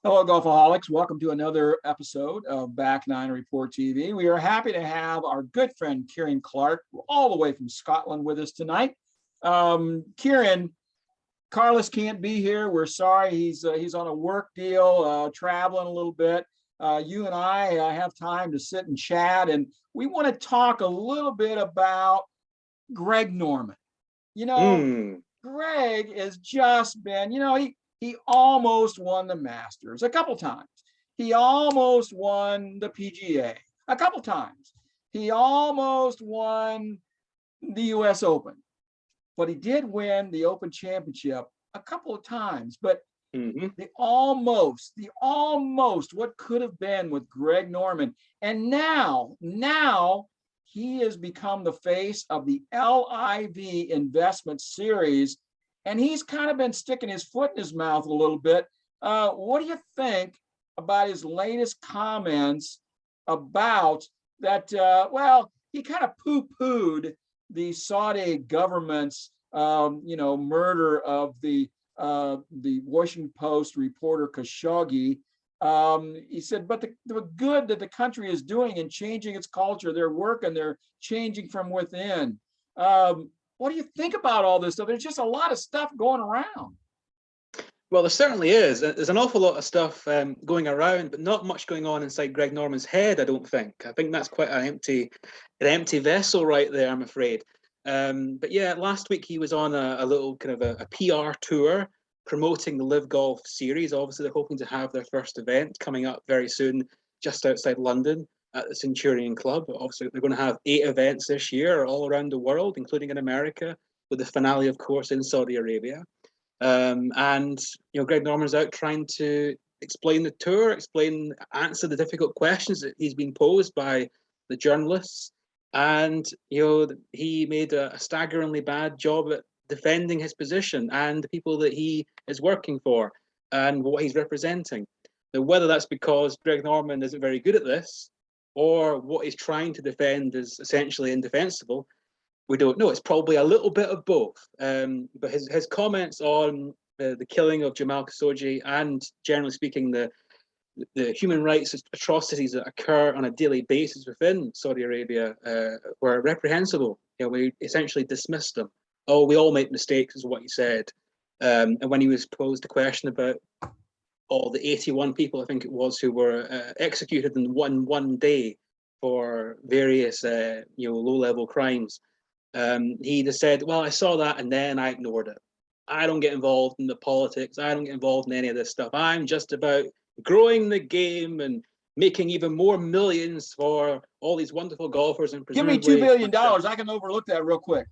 Hello, Golfaholics. Welcome to another episode of Back Nine Report TV. We are happy to have our good friend Kieran Clark, all the way from Scotland, with us tonight. Kieran, Carlos can't be here. We're sorry. He's on a work deal, traveling a little bit. You and I have time to sit and chat, and we want to talk a little bit about Greg Norman. You know, Mm, Greg has just been, he almost won the Masters a couple times. He almost won the PGA a couple times. He almost won the US Open, but he did win the Open Championship a couple of times. But hmm the almost, what could have been with Greg Norman. And now he has become the face of the LIV investment series. And he's kind of been sticking his foot in his mouth a little bit. What do you think about his latest comments about that? He kind of poo-pooed the Saudi government's, murder of the Washington Post reporter Khashoggi. He said, but the good that the country is doing in changing its culture, they're working, they're changing from within. What do you think about all this stuff? There's just a lot of stuff going around. Well, there certainly is. There's an awful lot of stuff going around, but not much going on inside Greg Norman's head, I don't think. I think that's quite an empty vessel right there, I'm afraid. But yeah, last week he was on a little kind of a PR tour promoting the Live Golf series. Obviously, they're hoping to have their first event coming up very soon, just outside London at the Centurion Club. Obviously, they're going to have 8 events this year all around the world, including in America, with the finale, of course, in Saudi Arabia. And Greg Norman's out trying to explain the tour, answer the difficult questions that he's been posed by the journalists. And he made a staggeringly bad job at defending his position and the people that he is working for and what he's representing. Now, whether that's because Greg Norman isn't very good at this, or what he's trying to defend is essentially indefensible, we don't know. It's probably a little bit of both. But his comments on the killing of Jamal Khashoggi and, generally speaking, the human rights atrocities that occur on a daily basis within Saudi Arabia were reprehensible. We essentially dismissed them. Oh, we all make mistakes, is what he said. And when he was posed a question about all the 81 people, I think it was, who were executed in one day for various low-level crimes, he just said, well, I saw that and then I ignored it. I don't get involved in the politics. I don't get involved in any of this stuff. I'm just about growing the game and making even more millions for all these wonderful golfers and Give me $2 presumably billion. myself. I can overlook that real quick.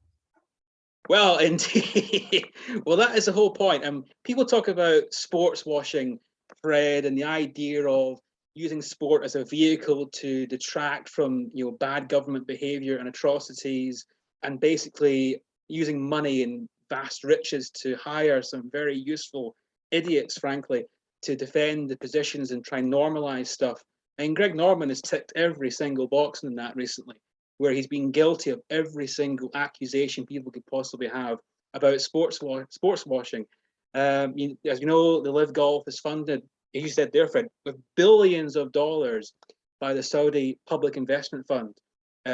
Well, indeed. Well, that is the whole point. People talk about sports washing, Fred, and the idea of using sport as a vehicle to detract from bad government behavior and atrocities, and basically using money and vast riches to hire some very useful idiots, frankly, to defend the positions and try and normalize stuff. And Greg Norman has ticked every single box in that recently, where he's been guilty of every single accusation people could possibly have about sports washing. As you know, the Live Golf is funded, as you said there, Fred, with billions of dollars by the Saudi Public Investment Fund,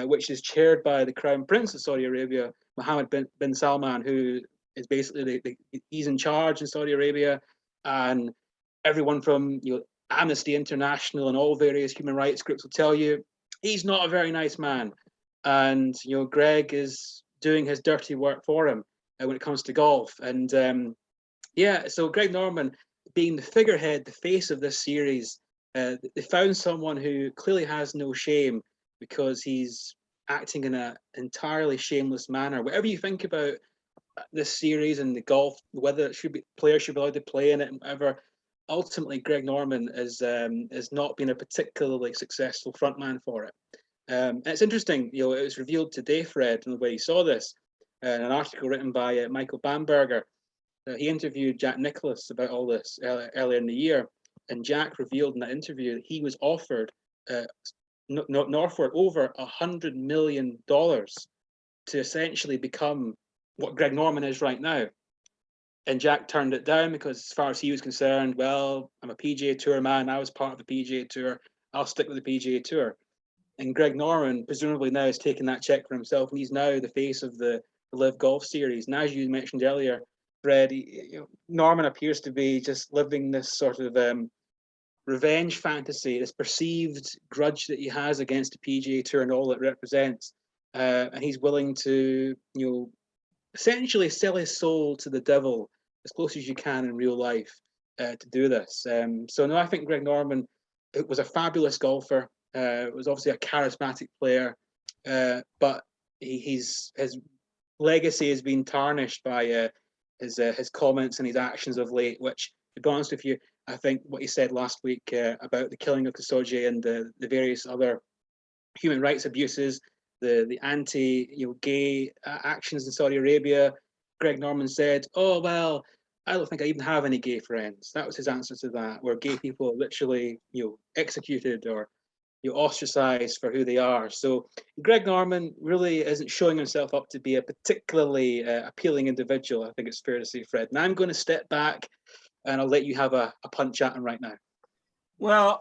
which is chaired by the Crown Prince of Saudi Arabia, Mohammed bin Salman, who is basically he's in charge in Saudi Arabia, and everyone from Amnesty International and all various human rights groups will tell you he's not a very nice man. And Greg is doing his dirty work for him when it comes to golf. And so Greg Norman, being the figurehead, the face of this series, they found someone who clearly has no shame because he's acting in an entirely shameless manner. Whatever you think about this series and the golf, whether players should be allowed to play in it and whatever, ultimately Greg Norman has not been a particularly successful frontman for it. And it's interesting, it was revealed today, Fred, in the way he saw this, in an article written by Michael Bamberger. He interviewed Jack Nicklaus about all this earlier in the year, and Jack revealed in that interview that he was offered Northward over $100 million to essentially become what Greg Norman is right now. And Jack turned it down because, as far as he was concerned, well, I'm a PGA Tour man. I was part of the PGA Tour. I'll stick with the PGA Tour. And Greg Norman, presumably now, has taken that check for himself, and he's now the face of the Live Golf Series. And as you mentioned earlier, Fred, Norman appears to be just living this sort of revenge fantasy, this perceived grudge that he has against the PGA Tour and all it represents. And he's willing to, essentially sell his soul to the devil as close as you can in real life to do this. So no, I think Greg Norman was a fabulous golfer. Was obviously a charismatic player, but his legacy has been tarnished by his comments and his actions of late. Which, to be honest with you, I think what he said last week about the killing of Khashoggi and the various other human rights abuses, the anti-gay actions in Saudi Arabia. Greg Norman said, "Oh well, I don't think I even have any gay friends." That was his answer to that, where gay people are literally executed or ostracized for who they are. So Greg Norman really isn't showing himself up to be a particularly appealing individual, I think it's fair to say, Fred. And I'm going to step back and I'll let you have a punch at him right now. Well,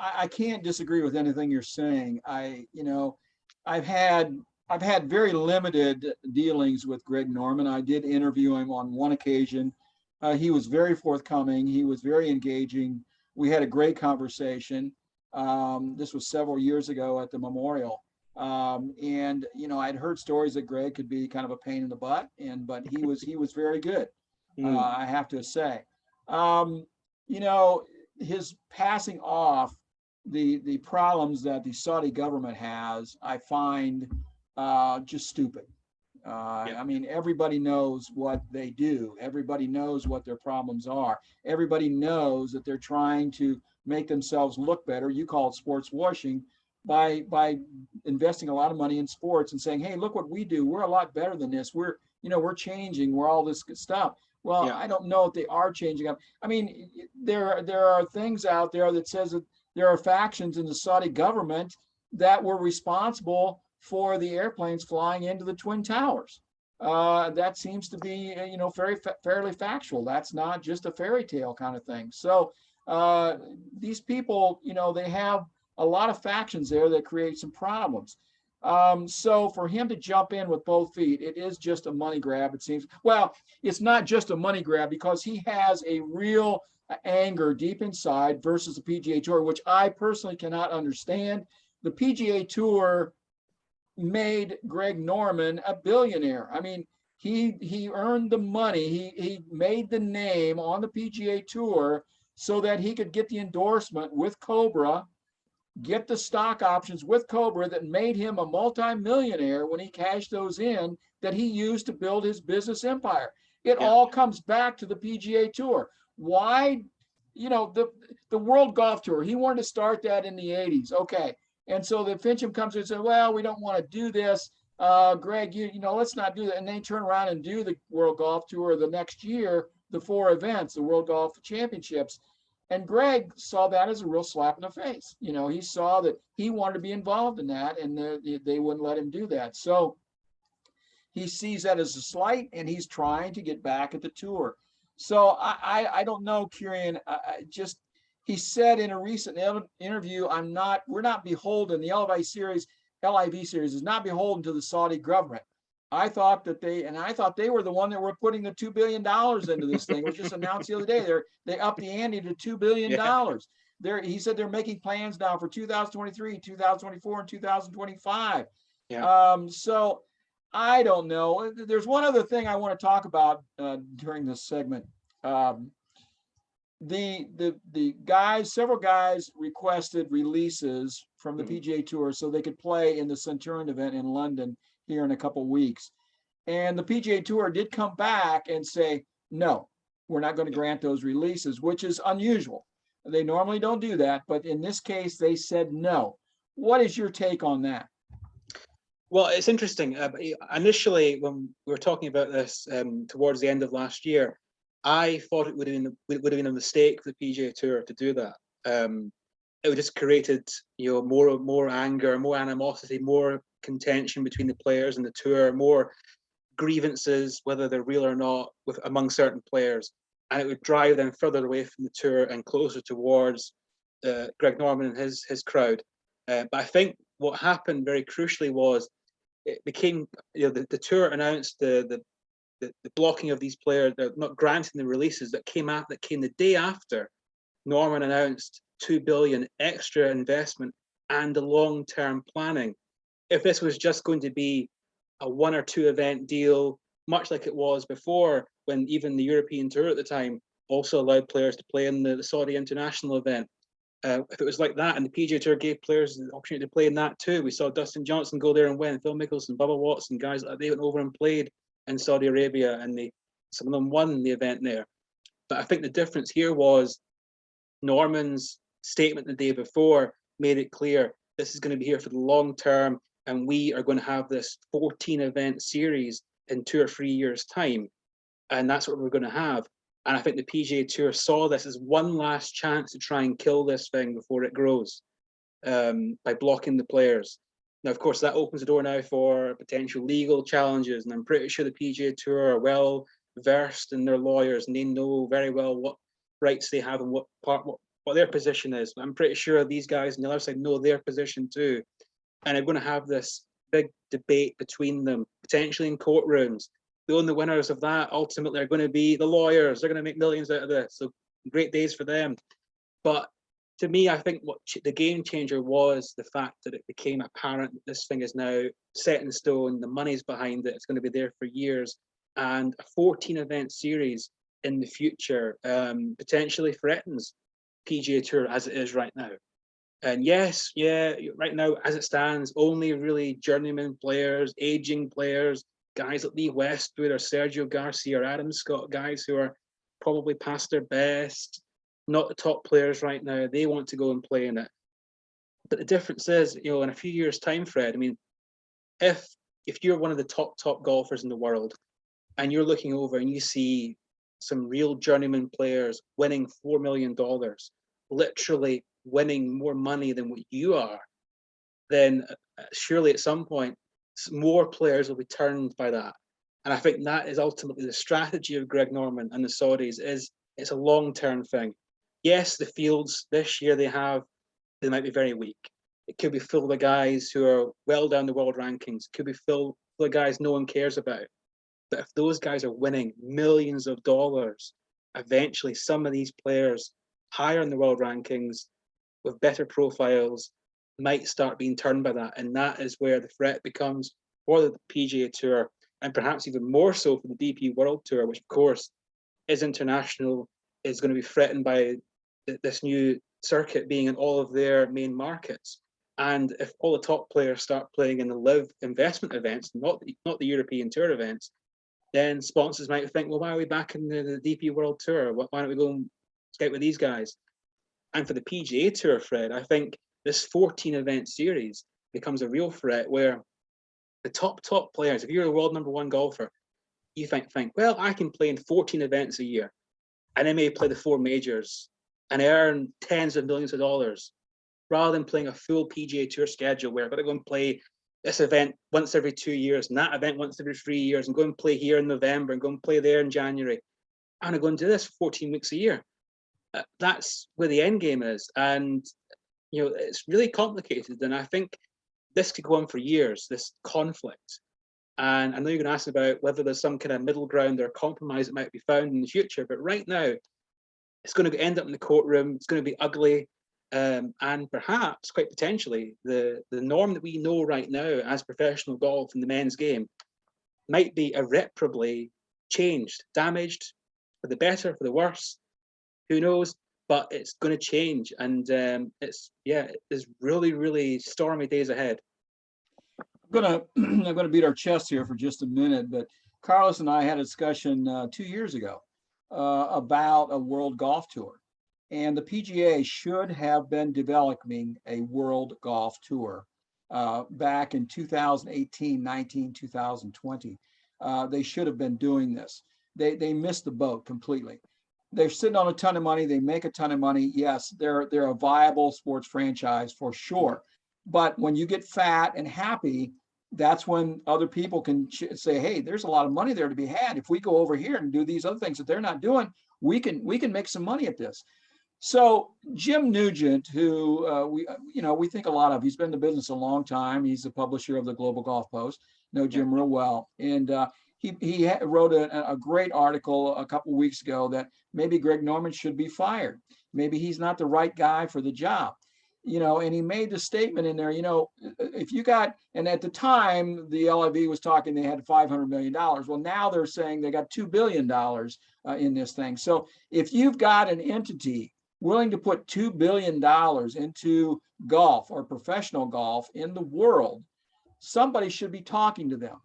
I can't disagree with anything you're saying. I've had very limited dealings with Greg Norman. I did interview him on one occasion. He was very forthcoming. He was very engaging. We had a great conversation. This was several years ago at the memorial. And I'd heard stories that Greg could be kind of a pain in the butt, but he was very good. I have to say. His passing off, the problems that the Saudi government has, I find just stupid. I mean, everybody knows what they do. Everybody knows what their problems are. Everybody knows that they're trying to make themselves look better. You call it sports washing, by investing a lot of money in sports and saying, "Hey, look what we do. We're a lot better than this. We're changing. We're all this good stuff." Well, I don't know if they are changing up. I mean, there are things out there that says that there are factions in the Saudi government that were responsible for the airplanes flying into the Twin Towers. That seems to be, fairly factual. That's not just a fairy tale kind of thing. So these people, they have a lot of factions there that create some problems. So for him to jump in with both feet, it is just a money grab, it seems. Well, it's not just a money grab because he has a real anger deep inside versus the PGA Tour, which I personally cannot understand. The PGA Tour made Greg Norman a billionaire. I mean, he earned the money. He made the name on the PGA Tour so that he could get the endorsement with Cobra, get the stock options with Cobra that made him a multimillionaire when he cashed those in, that he used to build his business empire. It all comes back to the PGA Tour. Why? The World Golf Tour, he wanted to start that in the 80s. Okay. And so the Fincham comes in and says, "Well, we don't want to do this. Greg, let's not do that." And they turn around and do the World Golf Tour the next year, the 4 events, the World Golf Championships. And Greg saw that as a real slap in the face. He saw that he wanted to be involved in that, and they wouldn't let him do that. So he sees that as a slight, and he's trying to get back at the tour. So I don't know, Kieran. He said in a recent interview, we're not beholden. The LIV series is not beholden to the Saudi government. I thought they were the one that were putting the $2 billion into this thing. It was just announced the other day. They upped the ante to $2 billion. He said they're making plans now for 2023, 2024, and 2025. So I don't know. There's one other thing I want to talk about during this segment. Several guys requested releases from the PGA Tour so they could play in the Centurion event in London here in a couple of weeks. And the PGA Tour did come back and say, "No, we're not going to grant those releases," which is unusual. They normally don't do that, but in this case, they said no. What is your take on that? Well, it's interesting. Initially, when we were talking about this towards the end of last year, I thought it would have been a mistake for the PGA Tour to do that. It would just created, more anger, more animosity, more contention between the players and the tour, more grievances, whether they're real or not, with among certain players, and it would drive them further away from the tour and closer towards Greg Norman and his crowd. But I think what happened very crucially was it became, the tour announced the blocking of these players, not granting the releases that came the day after Norman announced 2 billion extra investment and the long-term planning. If this was just going to be a 1 or 2 event deal, much like it was before, when even the European Tour at the time also allowed players to play in the Saudi International event. If it was like that, and the PGA Tour gave players the opportunity to play in that too, we saw Dustin Johnson go there and win, Phil Mickelson, Bubba Watson, guys like they went over and played in Saudi Arabia, and some of them won the event there. But I think the difference here was Norman's statement the day before made it clear this is going to be here for the long term, and we are going to have this 14 event series in 2 or 3 years' time, and that's what we're going to have. And I think the PGA Tour saw this as one last chance to try and kill this thing before it grows, by blocking the players. Now, of course, that opens the door now for potential legal challenges, and I'm pretty sure the PGA Tour are well versed in their lawyers, and they know very well what rights they have and what their position is. I'm pretty sure these guys on the other side know their position too, and they're going to have this big debate between them, potentially in courtrooms. The only winners of that ultimately are going to be the lawyers. They're going to make millions out of this, so great days for them. But to me, I think what the game changer was the fact that it became apparent that this thing is now set in stone. The money's behind it. It's going to be there for years, and a 14 event series in the future potentially threatens PGA Tour as it is right now. And yes, right now as it stands, only really journeyman players, aging players, guys like Lee Westwood or Sergio Garcia or Adam Scott, guys who are probably past their best, not the top players right now. They want to go and play in it. But the difference is, in a few years' time, Fred, I mean, if you're one of the top golfers in the world and you're looking over and you see some real journeyman players winning $4 million, literally winning more money than what you are, then surely at some point more players will be turned by that. And I think that is ultimately the strategy of Greg Norman and the Saudis. It's a long-term thing. Yes, the fields this year they might be very weak. It could be full of guys who are well down the world rankings. It could be full of guys no one cares about. But if those guys are winning millions of dollars, eventually some of these players higher in the world rankings with better profiles might start being turned by that. And that is where the threat becomes for the PGA Tour, and perhaps even more so for the DP World Tour, which of course is international, is going to be threatened by this new circuit being in all of their main markets. And if all the top players start playing in the live investment events, not the European Tour events, then sponsors might think, well, why are we back in the DP World Tour? Why don't we go and scout with these guys? And for the PGA Tour, Fred, I think this 14 event series becomes a real threat where the top players, if you're a world number 1 golfer, you think, well, I can play in 14 events a year, and I may play the 4 majors and earn tens of millions of dollars, rather than playing a full PGA Tour schedule where I've got to go and play this event once every 2 years and that event once every 3 years, and go and play here in November and go and play there in January. I'm going to go and do this for 14 weeks a year. That's where the end game is. And, it's really complicated. And I think this could go on for years, this conflict. And I know you're going to ask about whether there's some kind of middle ground or compromise that might be found in the future. But right now, it's going to end up in the courtroom. It's going to be ugly. And perhaps, quite potentially, the norm that we know right now as professional golf in the men's game might be irreparably changed, damaged, for the better, for the worse. Who knows? But it's going to change, and there's really, really stormy days ahead. I'm gonna beat our chest here for just a minute, but Carlos and I had a discussion 2 years ago about a world golf tour, and the PGA should have been developing a world golf tour back in 2018, 19, 2020. They should have been doing this. They missed the boat completely. They're sitting on a ton of money. They make a ton of money. Yes, they're a viable sports franchise for sure. But when you get fat and happy, that's when other people can say, hey, there's a lot of money there to be had. If we go over here and do these other things that they're not doing, we can make some money at this. So Jim Nugent, who we think a lot of, he's been in the business a long time. He's the publisher of the Global Golf Post. Know Jim real well, and he wrote a great article a couple of weeks ago that maybe Greg Norman should be fired. Maybe he's not the right guy for the job. And he made the statement in there, if you got, and at the time the LIV was talking, they had $500 million. Well, now they're saying they got $2 billion in this thing. So if you've got an entity willing to put $2 billion into golf or professional golf in the world, somebody should be talking to them.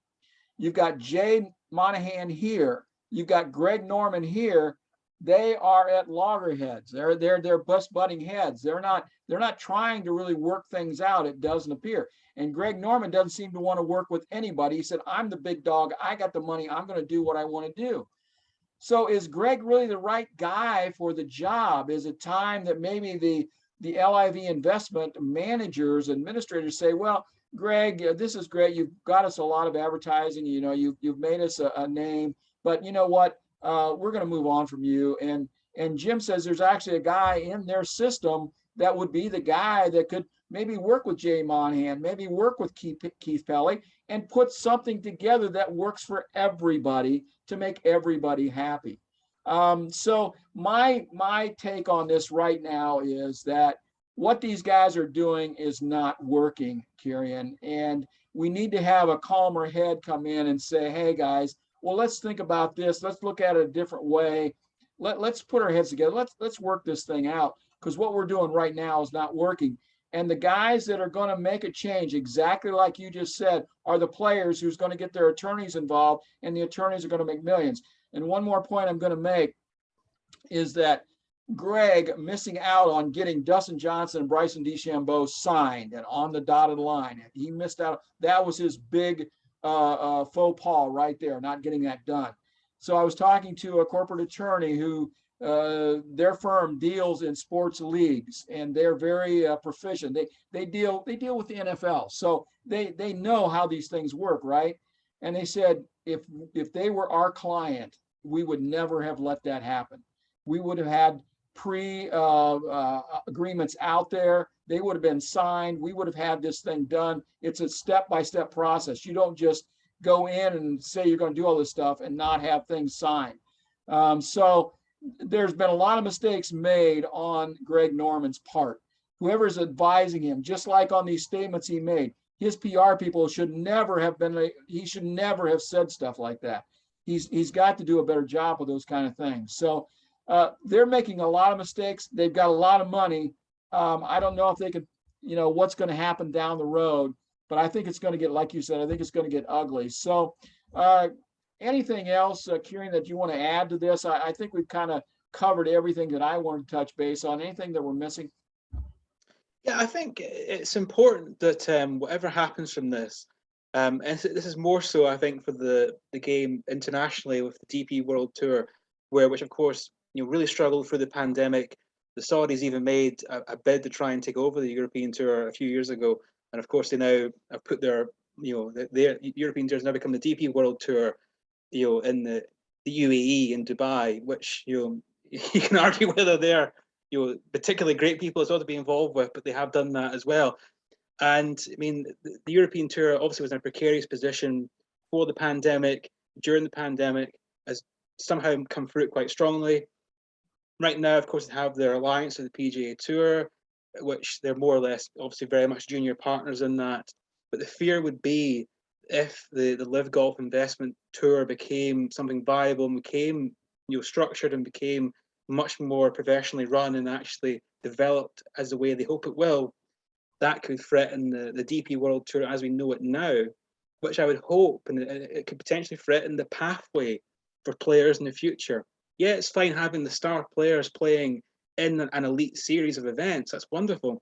You've got Jay Monahan here. You've got Greg Norman here. They are at loggerheads. They're butting heads. They're not trying to really work things out. It doesn't appear. And Greg Norman doesn't seem to want to work with anybody. He said, I'm the big dog. I got the money. I'm going to do what I want to do. So is Greg really the right guy for the job? Is it time that maybe the LIV investment managers, administrators say, well, Greg, this is great. You've got us a lot of advertising. You've made us a name, but you know what? We're going to move on from you. And Jim says there's actually a guy in their system that would be the guy that could maybe work with Jay Monahan, maybe work with Keith Pelley, and put something together that works for everybody to make everybody happy. So my take on this right now is that what these guys are doing is not working, Kieran, and we need to have a calmer head come in and say, hey guys, well, let's think about this. Let's look at it a different way. Let's put our heads together. Let's work this thing out, because what we're doing right now is not working. And the guys that are going to make a change, exactly like you just said, are the players who's going to get their attorneys involved, and the attorneys are going to make millions. And one more point I'm going to make is that Greg missing out on getting Dustin Johnson and Bryson DeChambeau signed and on the dotted line. He missed out. That was his big faux pas right there, not getting that done. So I was talking to a corporate attorney who their firm deals in sports leagues, and they're very proficient. They deal with the NFL, so they know how these things work, right? And they said if they were our client, we would never have let that happen. We would have had agreements out there. They would have been signed. We would have had this thing done. It's a step-by-step process. You don't just go in and say you're going to do all this stuff and not have things signed. So there's been a lot of mistakes made on Greg Norman's part. Whoever's advising him, just like on these statements he made, his PR people should never have said stuff like that. He's got to do a better job with those kind of things. So they're making a lot of mistakes. They've got a lot of money. I don't know if they could, what's going to happen down the road, but I think it's going to get, like you said, I think it's going to get ugly. So anything else, Kieran, that you want to add to this? I think we've kind of covered everything that I wanted to touch base on. Anything that we're missing? Yeah, I think it's important that whatever happens from this, and this is more so, I think, for the game internationally with the DP World Tour, which of course really struggled through the pandemic. The Saudis even made a bid to try and take over the European Tour a few years ago, and of course they now have put their European Tour has now become the DP World Tour, in the UAE in Dubai, which you can argue whether they're particularly great people as well to be involved with, but they have done that as well. And I mean, the European Tour obviously was in a precarious position for the pandemic, during the pandemic, has somehow come through it quite strongly. Right now, of course, they have their alliance with the PGA Tour, which they're more or less obviously very much junior partners in that. But the fear would be if the Live Golf Investment Tour became something viable and became structured and became much more professionally run and actually developed as the way they hope it will, that could threaten the DP World Tour as we know it now, which I would hope, and it could potentially threaten the pathway for players in the future. Yeah, it's fine having the star players playing in an elite series of events. That's wonderful.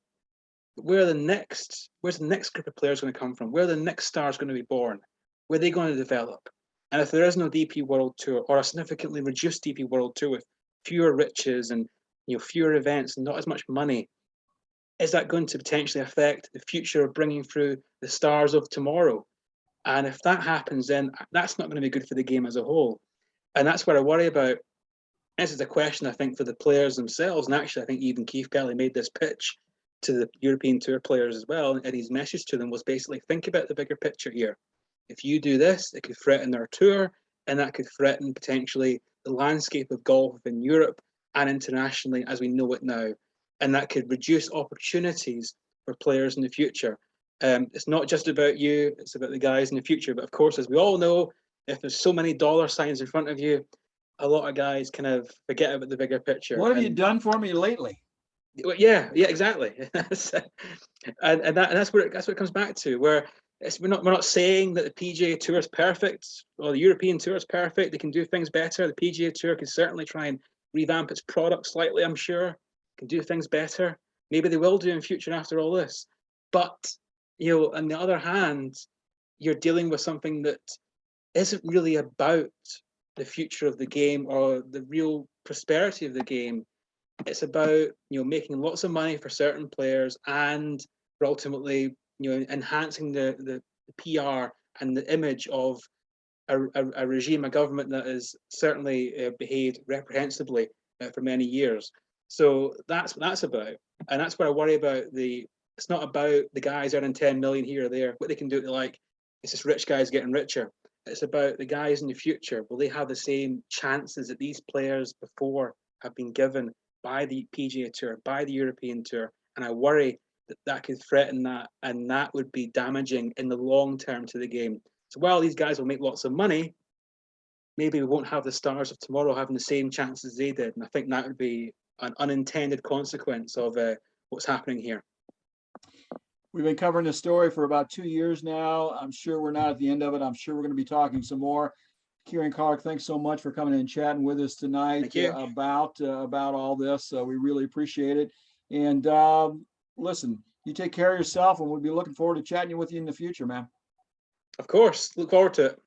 But where's the next group of players going to come from? Where are the next stars going to be born? Where are they going to develop? And if there is no DP World Tour, or a significantly reduced DP World Tour with fewer riches and fewer events and not as much money, is that going to potentially affect the future of bringing through the stars of tomorrow? And if that happens, then that's not going to be good for the game as a whole. And that's what I worry about. This is a question, I think, for the players themselves. And actually, I think even Keith Kelly made this pitch to the European Tour players as well. And his message to them was basically, think about the bigger picture here. If you do this, it could threaten our tour, and that could threaten potentially the landscape of golf in Europe and internationally as we know it now. And that could reduce opportunities for players in the future. It's not just about you, it's about the guys in the future. But of course, as we all know, if there's so many dollar signs in front of you, a lot of guys kind of forget about the bigger picture. What have you done for me lately? Yeah, exactly. and that's what it comes back to. Where we're not saying that the PGA Tour is perfect or the European Tour is perfect. They can do things better. The PGA Tour can certainly try and revamp its product slightly. I'm sure can do things better. Maybe they will do in future after all this. But on the other hand, you're dealing with something that isn't really about the future of the game or the real prosperity of the game. It's about making lots of money for certain players and ultimately enhancing the PR and the image of a regime, a government that has certainly behaved reprehensibly for many years. So that's what that's about, and that's what I worry about. It's not about the guys earning 10 million here or there, what they can do what they like. It's just rich guys getting richer. It's about the guys in the future. Will they have the same chances that these players before have been given by the PGA Tour, by the European Tour? And I worry that could threaten that, and that would be damaging in the long term to the game. So while these guys will make lots of money, maybe we won't have the stars of tomorrow having the same chances they did. And I think that would be an unintended consequence of what's happening here. We've been covering this story for about 2 years now. I'm sure we're not at the end of it. I'm sure we're going to be talking some more. Kieran Clark, thanks so much for coming in and chatting with us tonight about all this. We really appreciate it. And listen, you take care of yourself, and we'll be looking forward to chatting with you in the future, man. Of course. Look forward to it.